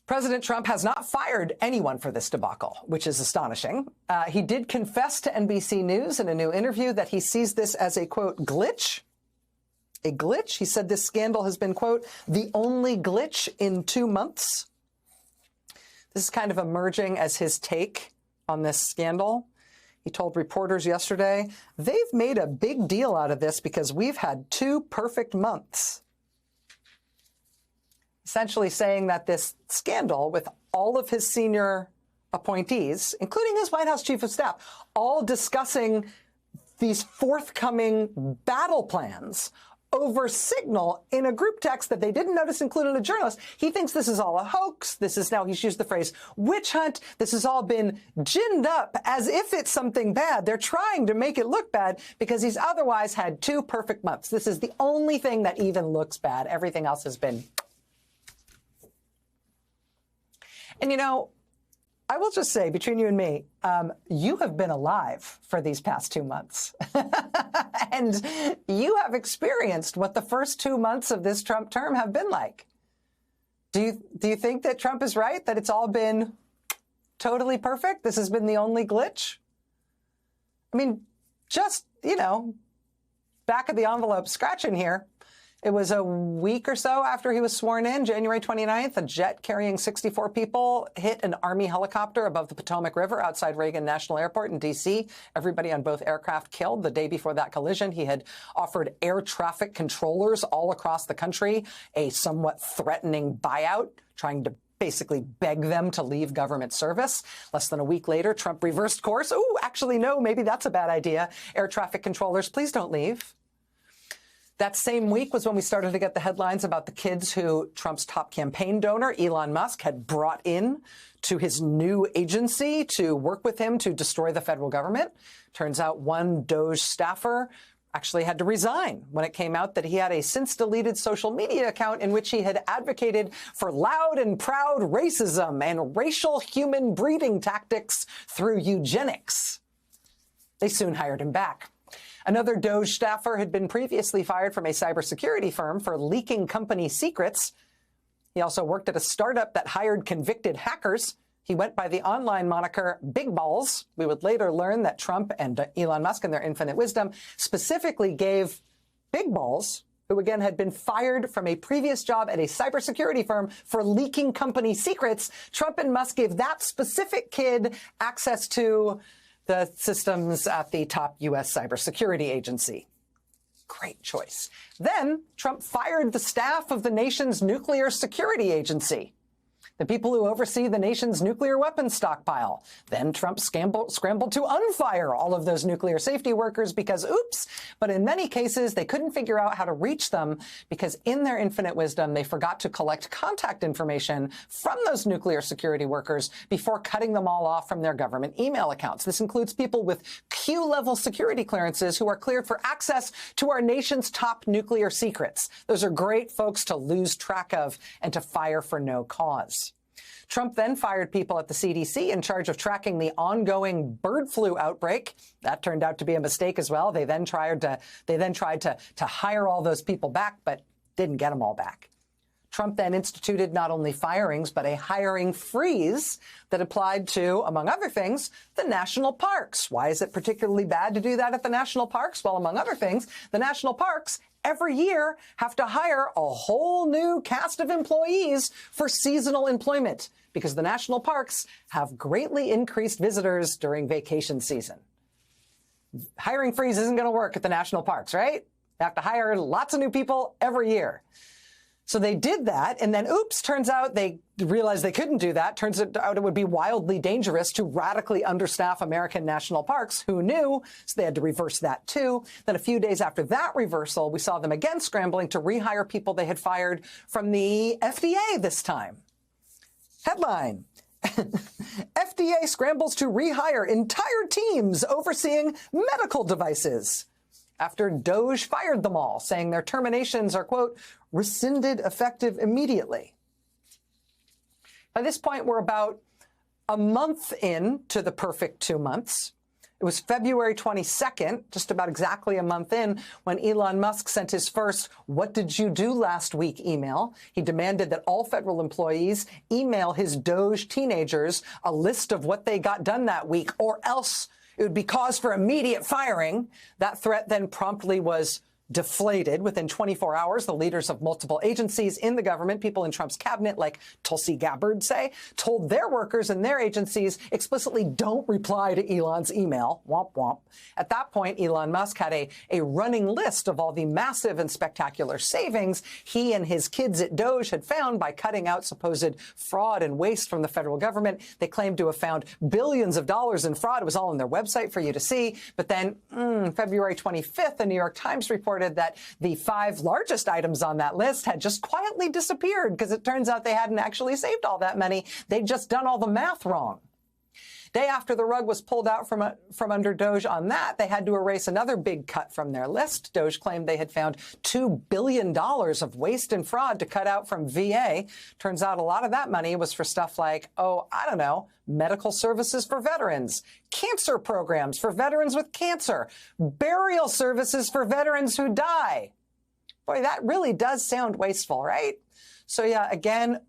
President Trump has not fired anyone for this debacle, which is astonishing. He did confess to NBC News in a new interview that he sees this as a, quote, glitch. A glitch. He said this scandal has been, quote, the only glitch in 2 months. This is kind of emerging as his take on this scandal. He told reporters yesterday, they've made a big deal out of this because we've had 2 perfect months. Essentially saying that this scandal with all of his senior appointees, including his White House chief of staff, all discussing these forthcoming battle plans over Signal in a group text that they didn't notice included a journalist. He thinks this is all a hoax. This is now, he's used the phrase witch hunt. This has all been ginned up as if it's something bad. They're trying to make it look bad because he's otherwise had 2 perfect months. This is the only thing that even looks bad. Everything else has been. And, you know, I will just say, between you and me, you have been alive for these past 2 months. And you have experienced what the first 2 months of this Trump term have been like. Do you think that Trump is right, that it's all been totally perfect? This has been the only glitch? I mean, just, you know, back of the envelope scratching here. It was a week or so after he was sworn in, January 29th, a jet carrying 64 people hit an Army helicopter above the Potomac River outside Reagan National Airport in D.C. Everybody on both aircraft killed. The day before that collision, he had offered air traffic controllers all across the country a somewhat threatening buyout, trying to basically beg them to leave government service. Less than a week later, Trump reversed course. Oh, actually, no, maybe that's a bad idea. Air traffic controllers, please don't leave. That same week was when we started to get the headlines about the kids who Trump's top campaign donor, Elon Musk, had brought in to his new agency to work with him to destroy the federal government. Turns out one DOJ staffer actually had to resign when it came out that he had a since-deleted social media account in which he had advocated for loud and proud racism and racial human breeding tactics through eugenics. They soon hired him back. Another DOJ staffer had been previously fired from a cybersecurity firm for leaking company secrets. He also worked at a startup that hired convicted hackers. He went by the online moniker Big Balls. We would later learn that Trump and Elon Musk, in their infinite wisdom, specifically gave Big Balls, who again had been fired from a previous job at a cybersecurity firm for leaking company secrets. Trump and Musk gave that specific kid access to the systems at the top U.S. cybersecurity agency. Great choice. Then Trump fired the staff of the nation's nuclear security agency, the people who oversee the nation's nuclear weapons stockpile. Then Trump scrambled to unfire all of those nuclear safety workers because, oops, but in many cases, they couldn't figure out how to reach them because in their infinite wisdom, they forgot to collect contact information from those nuclear security workers before cutting them all off from their government email accounts. This includes people with Q-level security clearances who are cleared for access to our nation's top nuclear secrets. Those are great folks to lose track of and to fire for no cause. Trump then fired people at the CDC in charge of tracking the ongoing bird flu outbreak. That turned out to be a mistake as well. They then tried to hire all those people back, but didn't get them all back. Trump then instituted not only firings, but a hiring freeze that applied to, among other things, the national parks. Why is it particularly bad to do that at the national parks? Well, among other things, the national parks every year have to hire a whole new cast of employees for seasonal employment because the national parks have greatly increased visitors during vacation season. Hiring freeze isn't going to work at the national parks, right? They have to hire lots of new people every year. So they did that, and then, oops, turns out they realized they couldn't do that. Turns out it would be wildly dangerous to radically understaff American national parks. Who knew? So they had to reverse that, too. Then a few days after that reversal, we saw them again scrambling to rehire people they had fired from the FDA this time. Headline: FDA scrambles to rehire entire teams overseeing medical devices after DOJ fired them all, saying their terminations are, quote, rescinded effective immediately. By this point, we're about a month in to the perfect 2 months. It was February 22nd, just about exactly a month in, when Elon Musk sent his first "What did you do last week?" email. He demanded that all federal employees email his Doge teenagers a list of what they got done that week, or else it would be cause for immediate firing. That threat then promptly was deflated. Within 24 hours, the leaders of multiple agencies in the government, people in Trump's cabinet like Tulsi Gabbard say, told their workers and their agencies explicitly don't reply to Elon's email. Womp womp. At that point, Elon Musk had a running list of all the massive and spectacular savings he and his kids at Doge had found by cutting out supposed fraud and waste from the federal government. They claimed to have found billions of dollars in fraud. It was all on their website for you to see. But then February 25th, the New York Times reported that the 5 largest items on that list had just quietly disappeared because it turns out they hadn't actually saved all that money. They'd just done all the math wrong. Day after the rug was pulled out from under Doge on that, they had to erase another big cut from their list. Doge claimed they had found $2 billion of waste and fraud to cut out from VA. Turns out a lot of that money was for stuff like, medical services for veterans, cancer programs for veterans with cancer, burial services for veterans who die. Boy, that really does sound wasteful, right? So yeah, again,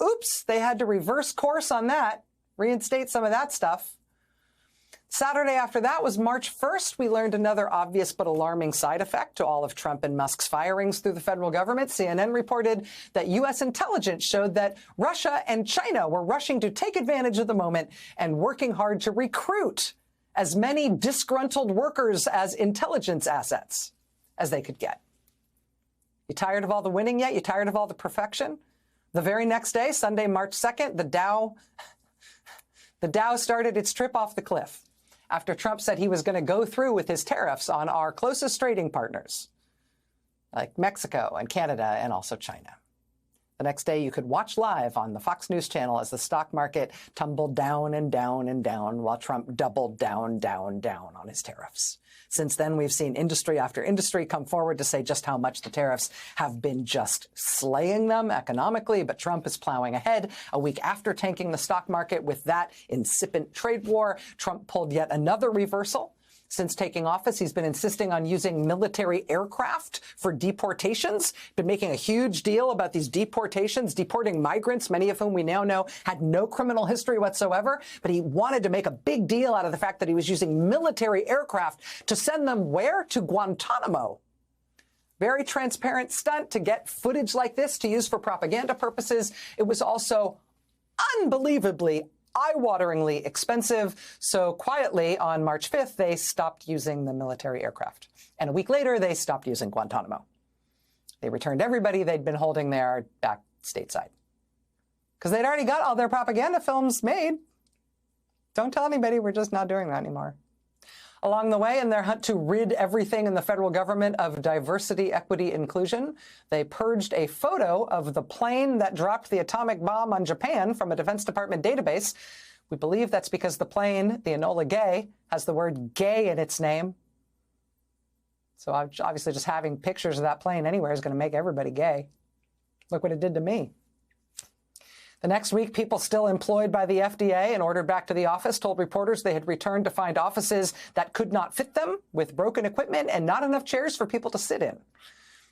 oops, they had to reverse course on that. Reinstate some of that stuff. Saturday after that was March 1st. We learned another obvious but alarming side effect to all of Trump and Musk's firings through the federal government. CNN reported that U.S. intelligence showed that Russia and China were rushing to take advantage of the moment and working hard to recruit as many disgruntled workers as intelligence assets as they could get. You tired of all the winning yet? You tired of all the perfection? The very next day, Sunday, March 2nd, the Dow started its trip off the cliff after Trump said he was going to go through with his tariffs on our closest trading partners, like Mexico and Canada and also China. The next day, you could watch live on the Fox News channel as the stock market tumbled down and down and down while Trump doubled down, down, down on his tariffs. Since then, we've seen industry after industry come forward to say just how much the tariffs have been just slaying them economically. But Trump is plowing ahead. A week after tanking the stock market with that incipient trade war, Trump pulled yet another reversal. Since taking office, he's been insisting on using military aircraft for deportations, been making a huge deal about these deportations, deporting migrants, many of whom we now know had no criminal history whatsoever. But he wanted to make a big deal out of the fact that he was using military aircraft to send them where? To Guantanamo. Very transparent stunt to get footage like this to use for propaganda purposes. It was also unbelievably eye-wateringly expensive. So quietly on March 5th, they stopped using the military aircraft. And a week later, they stopped using Guantanamo. They returned everybody they'd been holding there back stateside because they'd already got all their propaganda films made. Don't tell anybody, we're just not doing that anymore. Along the way, in their hunt to rid everything in the federal government of diversity, equity, inclusion, they purged a photo of the plane that dropped the atomic bomb on Japan from a Defense Department database. We believe that's because the plane, the Enola Gay, has the word gay in its name. So obviously just having pictures of that plane anywhere is going to make everybody gay. Look what it did to me. The next week, people still employed by the FDA and ordered back to the office told reporters they had returned to find offices that could not fit them, with broken equipment and not enough chairs for people to sit in.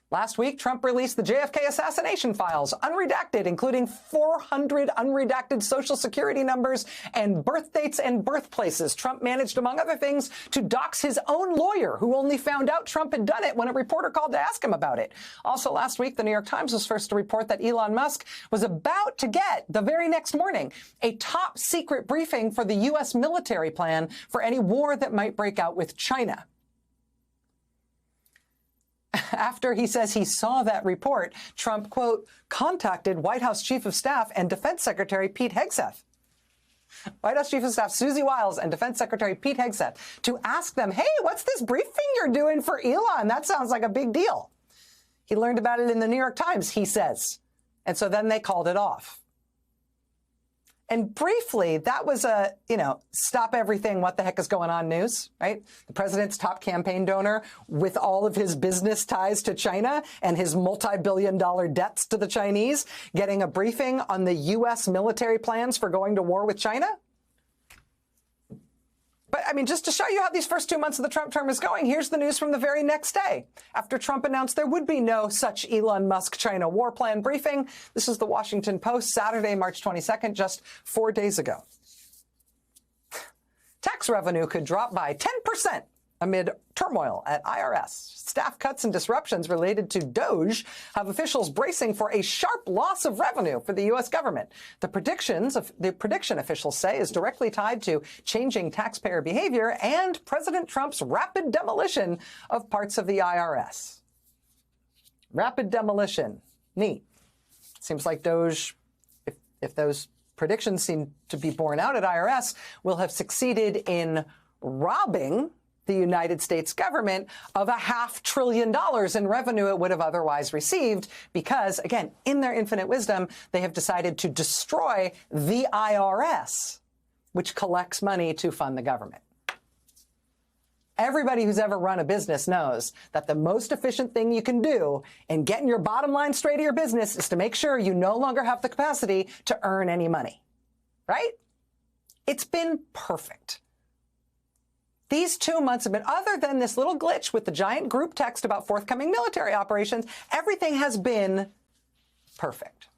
Last week, Trump released the JFK assassination files, unredacted, including 400 unredacted Social Security numbers and birth dates and birthplaces. Trump managed, among other things, to dox his own lawyer, who only found out Trump had done it when a reporter called to ask him about it. Also last week, the New York Times was first to report that Elon Musk was about to get, the very next morning, a top secret briefing for the U.S. military plan for any war that might break out with China. After he says he saw that report, Trump, quote, contacted White House Chief of Staff and Defense Secretary Pete Hegseth. White House Chief of Staff Susie Wiles and Defense Secretary Pete Hegseth to ask them, hey, what's this briefing you're doing for Elon? That sounds like a big deal. He learned about it in the New York Times, he says. And so then they called it off. And briefly, that was a, stop everything, what the heck is going on news, right? The president's top campaign donor with all of his business ties to China and his multi-billion-dollar debts to the Chinese, getting a briefing on the U.S. military plans for going to war with China? But I mean, just to show you how these first 2 months of the Trump term is going, here's the news from the very next day. After Trump announced there would be no such Elon Musk-China war plan briefing, this is the Washington Post, Saturday, March 22nd, just 4 days ago. Tax revenue could drop by 10% amid turmoil at IRS. Staff cuts and disruptions related to DOGE have officials bracing for a sharp loss of revenue for the U.S. government. The prediction officials say is directly tied to changing taxpayer behavior and President Trump's rapid demolition of parts of the IRS. Rapid demolition. Neat. Seems like DOGE, if those predictions seem to be borne out at IRS, will have succeeded in robbing the United States government of $500 billion in revenue it would have otherwise received because, again, in their infinite wisdom, they have decided to destroy the IRS, which collects money to fund the government. Everybody who's ever run a business knows that the most efficient thing you can do in getting your bottom line straight of your business is to make sure you no longer have the capacity to earn any money, right? It's been perfect. These 2 months have been, other than this little glitch with the giant group text about forthcoming military operations, everything has been perfect.